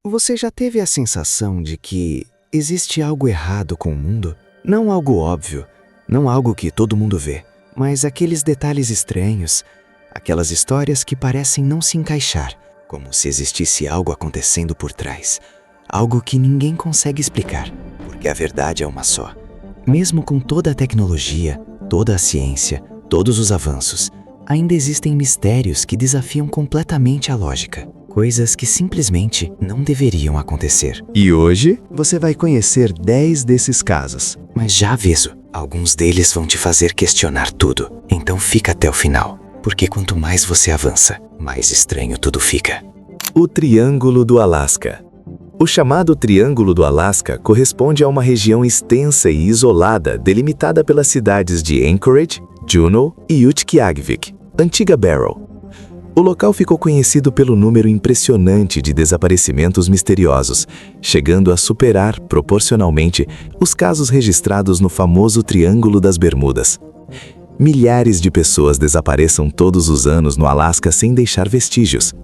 Você já teve a sensação de que existe algo errado com o mundo? Não algo óbvio, não algo que todo mundo vê, mas aqueles detalhes estranhos, aquelas histórias que parecem não se encaixar, como se existisse algo acontecendo por trás, algo que ninguém consegue explicar, porque a verdade é uma só. Mesmo com toda a tecnologia, toda a ciência, todos os avanços, ainda existem mistérios que desafiam completamente a lógica. Coisas que simplesmente não deveriam acontecer. E hoje você vai conhecer 10 desses casos. Mas já aviso, alguns deles vão te fazer questionar tudo. Então fica até o final, porque quanto mais você avança, mais estranho tudo fica. O Triângulo do Alasca. O chamado Triângulo do Alasca corresponde a uma região extensa e isolada delimitada pelas cidades de Anchorage, Juneau e Utqiagvik, antiga Barrow. O local ficou conhecido pelo número impressionante de desaparecimentos misteriosos, chegando a superar, proporcionalmente, os casos registrados no famoso Triângulo das Bermudas. Milhares de pessoas desaparecem todos os anos no Alasca sem deixar vestígios.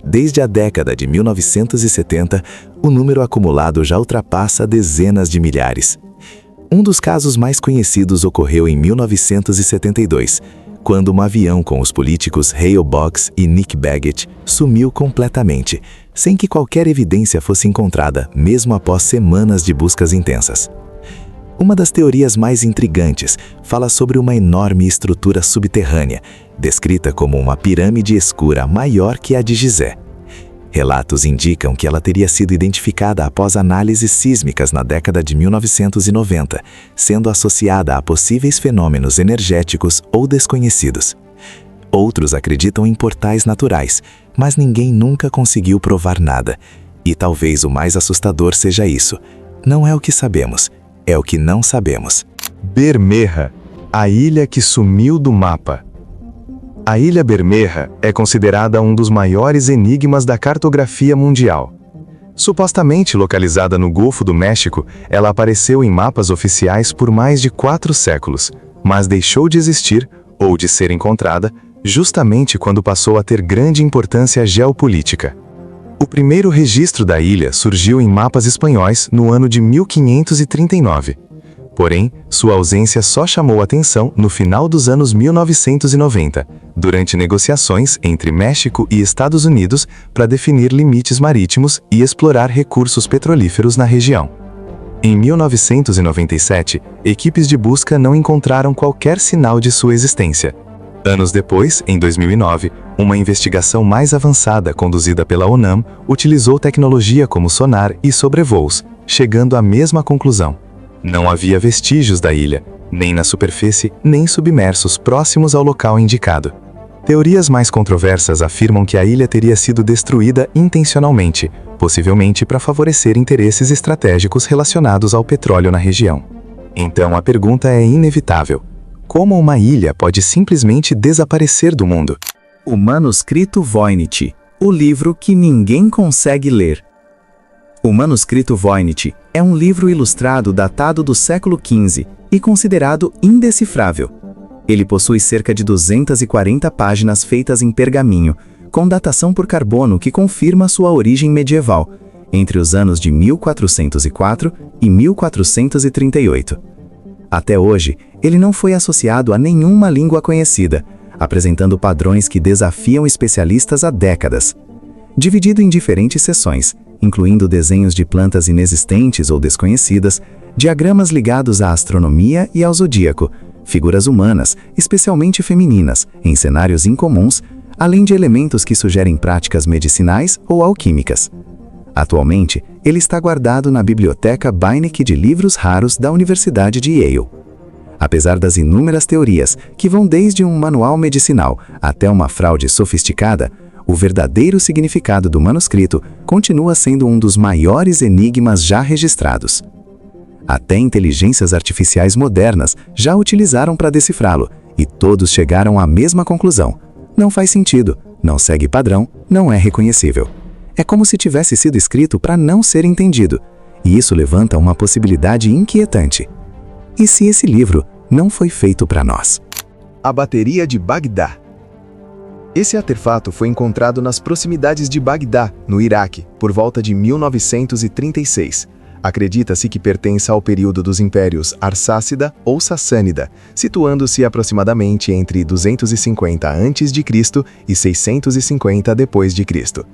Desde a década de 1970, o número acumulado já ultrapassa dezenas de milhares. Um dos casos mais conhecidos ocorreu em 1972, quando um avião com os políticos Hale Box e Nick Baggett sumiu completamente, sem que qualquer evidência fosse encontrada, mesmo após semanas de buscas intensas. Uma das teorias mais intrigantes fala sobre uma enorme estrutura subterrânea, descrita como uma pirâmide escura maior que a de Gizé. Relatos indicam que ela teria sido identificada após análises sísmicas na década de 1990, sendo associada a possíveis fenômenos energéticos ou desconhecidos. Outros acreditam em portais naturais, mas ninguém nunca conseguiu provar nada. E talvez o mais assustador seja isso. Não é o que sabemos, é o que não sabemos. Bermeja, a ilha que sumiu do mapa. A Ilha Bermeja é considerada um dos maiores enigmas da cartografia mundial. Supostamente localizada no Golfo do México, ela apareceu em mapas oficiais por mais de 4 séculos, mas deixou de existir, ou de ser encontrada, justamente quando passou a ter grande importância geopolítica. O primeiro registro da ilha surgiu em mapas espanhóis no ano de 1539. Porém, sua ausência só chamou atenção no final dos anos 1990, durante negociações entre México e Estados Unidos para definir limites marítimos e explorar recursos petrolíferos na região. Em 1997, equipes de busca não encontraram qualquer sinal de sua existência. Anos depois, em 2009, uma investigação mais avançada conduzida pela UNAM utilizou tecnologia como sonar e sobrevoos, chegando à mesma conclusão. Não havia vestígios da ilha, nem na superfície, nem submersos próximos ao local indicado. Teorias mais controversas afirmam que a ilha teria sido destruída intencionalmente, possivelmente para favorecer interesses estratégicos relacionados ao petróleo na região. Então a pergunta é inevitável: como uma ilha pode simplesmente desaparecer do mundo? O manuscrito Voynich, o livro que ninguém consegue ler. O manuscrito Voynich é um livro ilustrado datado do século XV e considerado indecifrável. Ele possui cerca de 240 páginas feitas em pergaminho, com datação por carbono que confirma sua origem medieval, entre os anos de 1404 e 1438. Até hoje, ele não foi associado a nenhuma língua conhecida, apresentando padrões que desafiam especialistas há décadas. Dividido em diferentes seções, incluindo desenhos de plantas inexistentes ou desconhecidas, diagramas ligados à astronomia e ao zodíaco, figuras humanas, especialmente femininas, em cenários incomuns, além de elementos que sugerem práticas medicinais ou alquímicas. Atualmente, ele está guardado na Biblioteca Beinecke de Livros Raros da Universidade de Yale. Apesar das inúmeras teorias, que vão desde um manual medicinal até uma fraude sofisticada, o verdadeiro significado do manuscrito continua sendo um dos maiores enigmas já registrados. Até inteligências artificiais modernas já utilizaram para decifrá-lo, e todos chegaram à mesma conclusão: não faz sentido, não segue padrão, não é reconhecível. É como se tivesse sido escrito para não ser entendido, e isso levanta uma possibilidade inquietante. E se esse livro não foi feito para nós? A bateria de Bagdá. Esse artefato foi encontrado nas proximidades de Bagdá, no Iraque, por volta de 1936. Acredita-se que pertença ao período dos impérios Arsácida ou Sassânida, situando-se aproximadamente entre 250 a.C. e 650 d.C.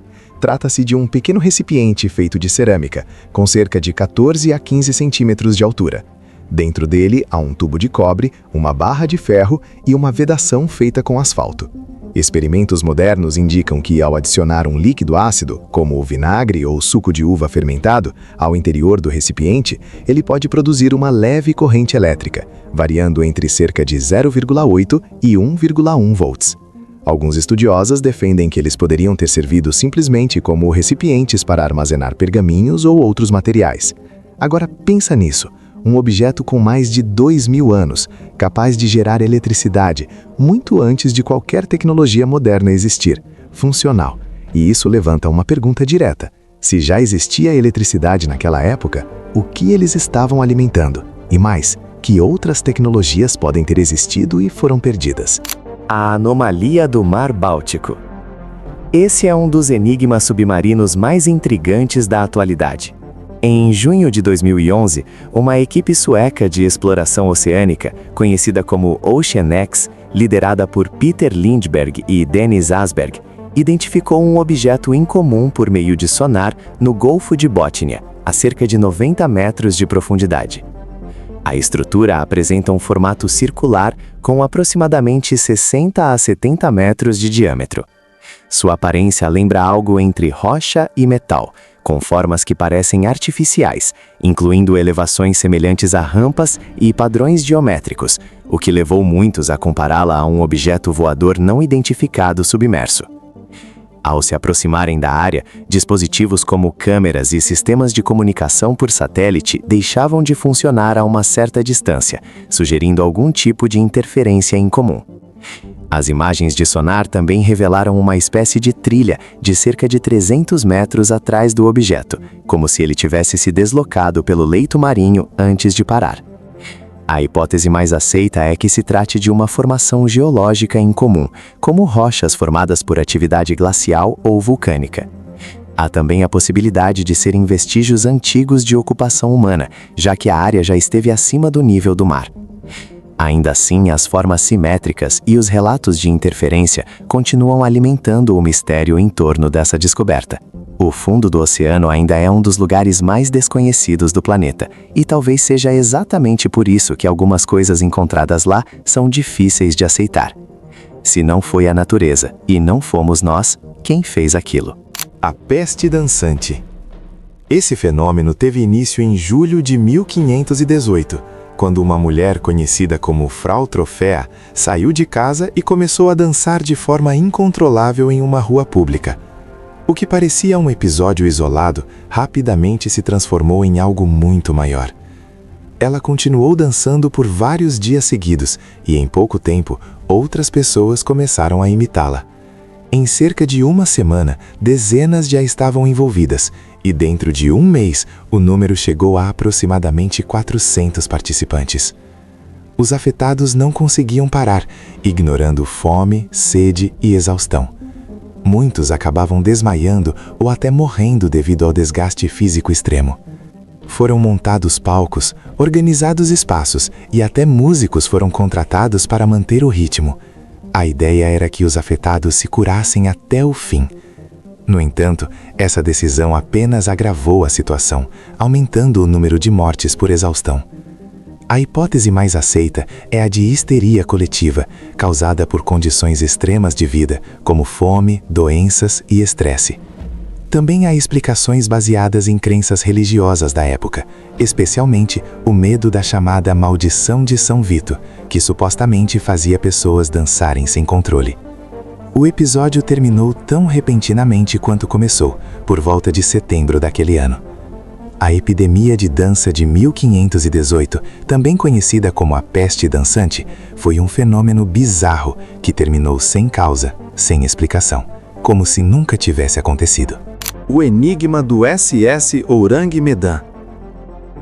Trata-se de um pequeno recipiente feito de cerâmica, com cerca de 14 a 15 centímetros de altura. Dentro dele há um tubo de cobre, uma barra de ferro e uma vedação feita com asfalto. Experimentos modernos indicam que, ao adicionar um líquido ácido, como o vinagre ou suco de uva fermentado, ao interior do recipiente, ele pode produzir uma leve corrente elétrica, variando entre cerca de 0,8 e 1,1 volts. Alguns estudiosos defendem que eles poderiam ter servido simplesmente como recipientes para armazenar pergaminhos ou outros materiais. Agora pensa nisso. Um objeto com mais de 2.000 anos, capaz de gerar eletricidade, muito antes de qualquer tecnologia moderna existir, funcional. E isso levanta uma pergunta direta. Se já existia eletricidade naquela época, o que eles estavam alimentando? E mais, que outras tecnologias podem ter existido e foram perdidas? A anomalia do Mar Báltico. Esse é um dos enigmas submarinos mais intrigantes da atualidade. Em junho de 2011, uma equipe sueca de exploração oceânica, conhecida como OceanX, liderada por Peter Lindberg e Dennis Asberg, identificou um objeto incomum por meio de sonar no Golfo de Bótnia, a cerca de 90 metros de profundidade. A estrutura apresenta um formato circular com aproximadamente 60 a 70 metros de diâmetro. Sua aparência lembra algo entre rocha e metal, com formas que parecem artificiais, incluindo elevações semelhantes a rampas e padrões geométricos, o que levou muitos a compará-la a um objeto voador não identificado submerso. Ao se aproximarem da área, dispositivos como câmeras e sistemas de comunicação por satélite deixavam de funcionar a uma certa distância, sugerindo algum tipo de interferência incomum. As imagens de sonar também revelaram uma espécie de trilha de cerca de 300 metros atrás do objeto, como se ele tivesse se deslocado pelo leito marinho antes de parar. A hipótese mais aceita é que se trate de uma formação geológica incomum, como rochas formadas por atividade glacial ou vulcânica. Há também a possibilidade de serem vestígios antigos de ocupação humana, já que a área já esteve acima do nível do mar. Ainda assim, as formas simétricas e os relatos de interferência continuam alimentando o mistério em torno dessa descoberta. O fundo do oceano ainda é um dos lugares mais desconhecidos do planeta, e talvez seja exatamente por isso que algumas coisas encontradas lá são difíceis de aceitar. Se não foi a natureza e não fomos nós, quem fez aquilo? A peste dançante. Esse fenômeno teve início em julho de 1518, quando uma mulher conhecida como Frau Trofea saiu de casa e começou a dançar de forma incontrolável em uma rua pública. O que parecia um episódio isolado rapidamente se transformou em algo muito maior. Ela continuou dançando por vários dias seguidos e, em pouco tempo, outras pessoas começaram a imitá-la. Em cerca de uma semana, dezenas já estavam envolvidas, e dentro de um mês, o número chegou a aproximadamente 400 participantes. Os afetados não conseguiam parar, ignorando fome, sede e exaustão. Muitos acabavam desmaiando ou até morrendo devido ao desgaste físico extremo. Foram montados palcos, organizados espaços e até músicos foram contratados para manter o ritmo. A ideia era que os afetados se curassem até o fim. No entanto, essa decisão apenas agravou a situação, aumentando o número de mortes por exaustão. A hipótese mais aceita é a de histeria coletiva, causada por condições extremas de vida, como fome, doenças e estresse. Também há explicações baseadas em crenças religiosas da época, especialmente o medo da chamada Maldição de São Vito, que supostamente fazia pessoas dançarem sem controle. O episódio terminou tão repentinamente quanto começou, por volta de setembro daquele ano. A epidemia de dança de 1518, também conhecida como a peste dançante, foi um fenômeno bizarro que terminou sem causa, sem explicação, como se nunca tivesse acontecido. O enigma do SS Ourang Medan.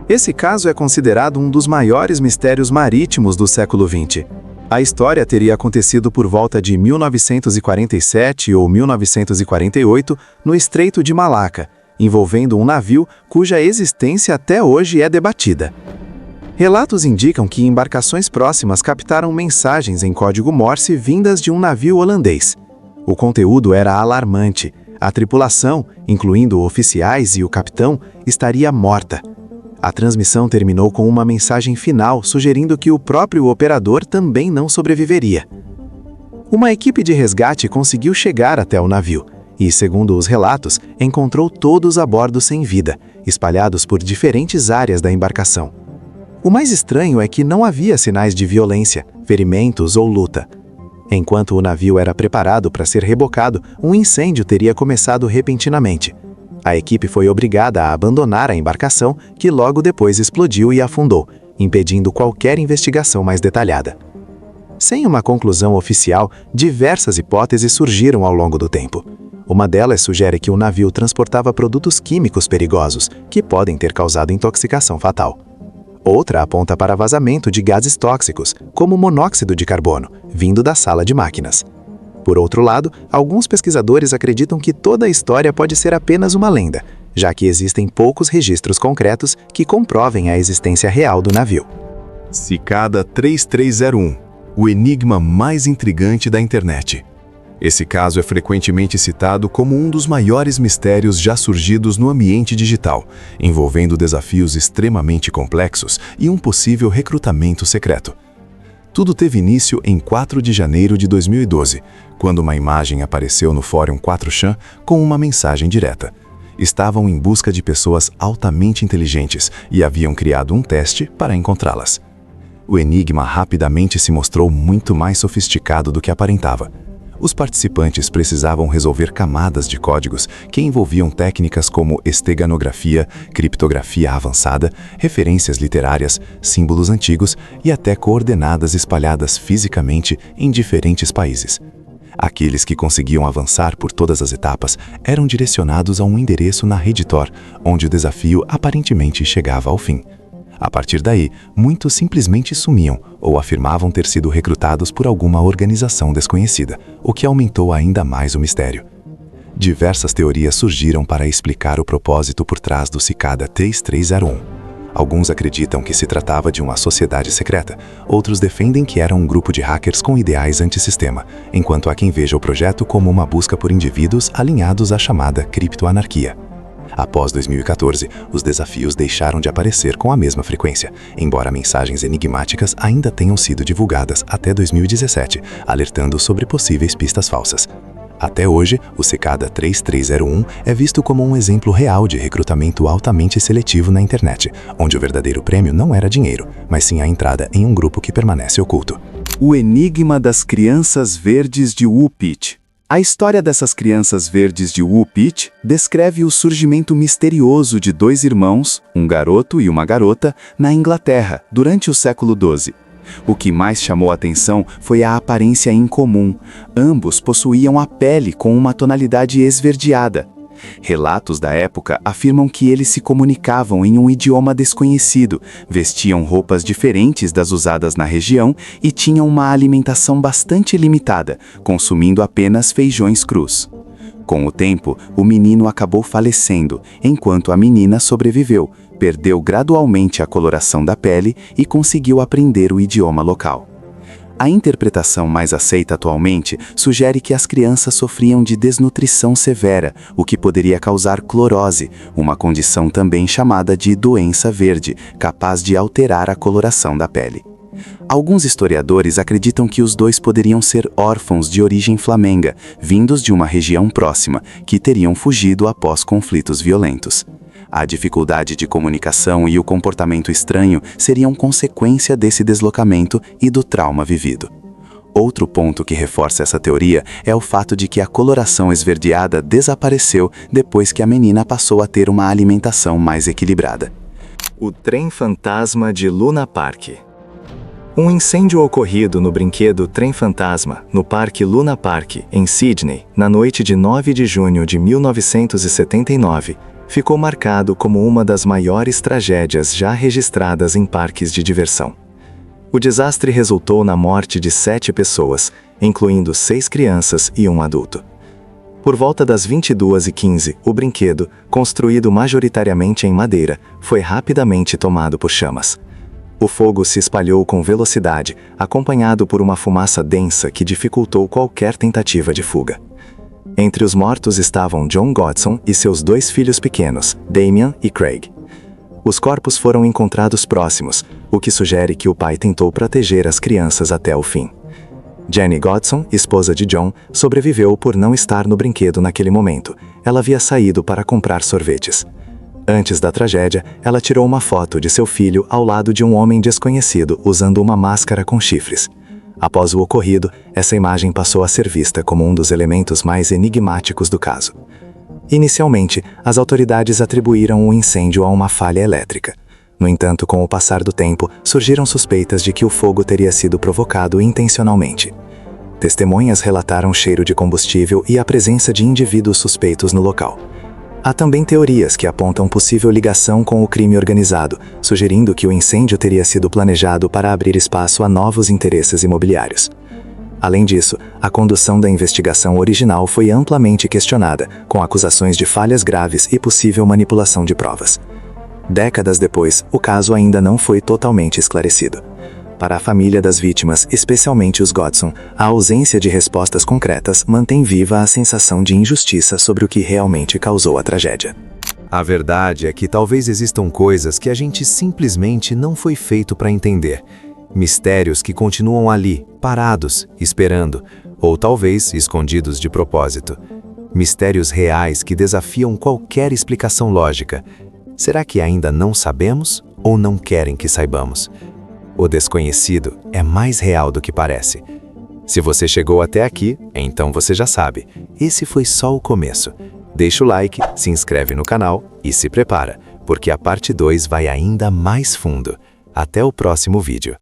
Esse caso é considerado um dos maiores mistérios marítimos do século XX. A história teria acontecido por volta de 1947 ou 1948 no Estreito de Malaca, envolvendo um navio cuja existência até hoje é debatida. Relatos indicam que embarcações próximas captaram mensagens em código Morse vindas de um navio holandês. O conteúdo era alarmante. A tripulação, incluindo oficiais e o capitão, estaria morta. A transmissão terminou com uma mensagem final sugerindo que o próprio operador também não sobreviveria. Uma equipe de resgate conseguiu chegar até o navio e, segundo os relatos, encontrou todos a bordo sem vida, espalhados por diferentes áreas da embarcação. O mais estranho é que não havia sinais de violência, ferimentos ou luta. Enquanto o navio era preparado para ser rebocado, um incêndio teria começado repentinamente. A equipe foi obrigada a abandonar a embarcação, que logo depois explodiu e afundou, impedindo qualquer investigação mais detalhada. Sem uma conclusão oficial, diversas hipóteses surgiram ao longo do tempo. Uma delas sugere que o navio transportava produtos químicos perigosos, que podem ter causado intoxicação fatal. Outra aponta para vazamento de gases tóxicos, como monóxido de carbono, vindo da sala de máquinas. Por outro lado, alguns pesquisadores acreditam que toda a história pode ser apenas uma lenda, já que existem poucos registros concretos que comprovem a existência real do navio. Cicada 3301, o enigma mais intrigante da internet. Esse caso é frequentemente citado como um dos maiores mistérios já surgidos no ambiente digital, envolvendo desafios extremamente complexos e um possível recrutamento secreto. Tudo teve início em 4 de janeiro de 2012, quando uma imagem apareceu no Fórum 4chan com uma mensagem direta. Estavam em busca de pessoas altamente inteligentes e haviam criado um teste para encontrá-las. O enigma rapidamente se mostrou muito mais sofisticado do que aparentava. Os participantes precisavam resolver camadas de códigos que envolviam técnicas como esteganografia, criptografia avançada, referências literárias, símbolos antigos e até coordenadas espalhadas fisicamente em diferentes países. Aqueles que conseguiam avançar por todas as etapas eram direcionados a um endereço na rede Tor, onde o desafio aparentemente chegava ao fim. A partir daí, muitos simplesmente sumiam ou afirmavam ter sido recrutados por alguma organização desconhecida, o que aumentou ainda mais o mistério. Diversas teorias surgiram para explicar o propósito por trás do Cicada 3301. Alguns acreditam que se tratava de uma sociedade secreta, outros defendem que era um grupo de hackers com ideais antissistema, enquanto há quem veja o projeto como uma busca por indivíduos alinhados à chamada criptoanarquia. Após 2014, os desafios deixaram de aparecer com a mesma frequência, embora mensagens enigmáticas ainda tenham sido divulgadas até 2017, alertando sobre possíveis pistas falsas. Até hoje, o Cicada 3301 é visto como um exemplo real de recrutamento altamente seletivo na internet, onde o verdadeiro prêmio não era dinheiro, mas sim a entrada em um grupo que permanece oculto. O enigma das crianças verdes de Woolpit. A história dessas crianças verdes de Woolpit descreve o surgimento misterioso de 2 irmãos, um garoto e uma garota, na Inglaterra, durante o século XII. O que mais chamou a atenção foi a aparência incomum. Ambos possuíam a pele com uma tonalidade esverdeada. Relatos da época afirmam que eles se comunicavam em um idioma desconhecido, vestiam roupas diferentes das usadas na região e tinham uma alimentação bastante limitada, consumindo apenas feijões crus. Com o tempo, o menino acabou falecendo, enquanto a menina sobreviveu, perdeu gradualmente a coloração da pele e conseguiu aprender o idioma local. A interpretação mais aceita atualmente sugere que as crianças sofriam de desnutrição severa, o que poderia causar clorose, uma condição também chamada de doença verde, capaz de alterar a coloração da pele. Alguns historiadores acreditam que os 2 poderiam ser órfãos de origem flamenga, vindos de uma região próxima, que teriam fugido após conflitos violentos. A dificuldade de comunicação e o comportamento estranho seriam consequência desse deslocamento e do trauma vivido. Outro ponto que reforça essa teoria é o fato de que a coloração esverdeada desapareceu depois que a menina passou a ter uma alimentação mais equilibrada. O trem fantasma de Luna Park. Um incêndio ocorrido no brinquedo Trem Fantasma, no Parque Luna Park, em Sydney, na noite de 9 de junho de 1979, ficou marcado como uma das maiores tragédias já registradas em parques de diversão. O desastre resultou na morte de 7 pessoas, incluindo 6 crianças e um adulto. Por volta das 22h15, o brinquedo, construído majoritariamente em madeira, foi rapidamente tomado por chamas. O fogo se espalhou com velocidade, acompanhado por uma fumaça densa que dificultou qualquer tentativa de fuga. Entre os mortos estavam John Godson e seus 2 filhos pequenos, Damian e Craig. Os corpos foram encontrados próximos, o que sugere que o pai tentou proteger as crianças até o fim. Jenny Godson, esposa de John, sobreviveu por não estar no brinquedo naquele momento. Ela havia saído para comprar sorvetes. Antes da tragédia, ela tirou uma foto de seu filho ao lado de um homem desconhecido usando uma máscara com chifres. Após o ocorrido, essa imagem passou a ser vista como um dos elementos mais enigmáticos do caso. Inicialmente, as autoridades atribuíram o incêndio a uma falha elétrica. No entanto, com o passar do tempo, surgiram suspeitas de que o fogo teria sido provocado intencionalmente. Testemunhas relataram cheiro de combustível e a presença de indivíduos suspeitos no local. Há também teorias que apontam possível ligação com o crime organizado, sugerindo que o incêndio teria sido planejado para abrir espaço a novos interesses imobiliários. Além disso, a condução da investigação original foi amplamente questionada, com acusações de falhas graves e possível manipulação de provas. Décadas depois, o caso ainda não foi totalmente esclarecido. Para a família das vítimas, especialmente os Godson, a ausência de respostas concretas mantém viva a sensação de injustiça sobre o que realmente causou a tragédia. A verdade é que talvez existam coisas que a gente simplesmente não foi feito para entender. Mistérios que continuam ali, parados, esperando, ou talvez escondidos de propósito. Mistérios reais que desafiam qualquer explicação lógica. Será que ainda não sabemos ou não querem que saibamos? O desconhecido é mais real do que parece. Se você chegou até aqui, então você já sabe. Esse foi só o começo. Deixa o like, se inscreve no canal e se prepara, porque a parte 2 vai ainda mais fundo. Até o próximo vídeo.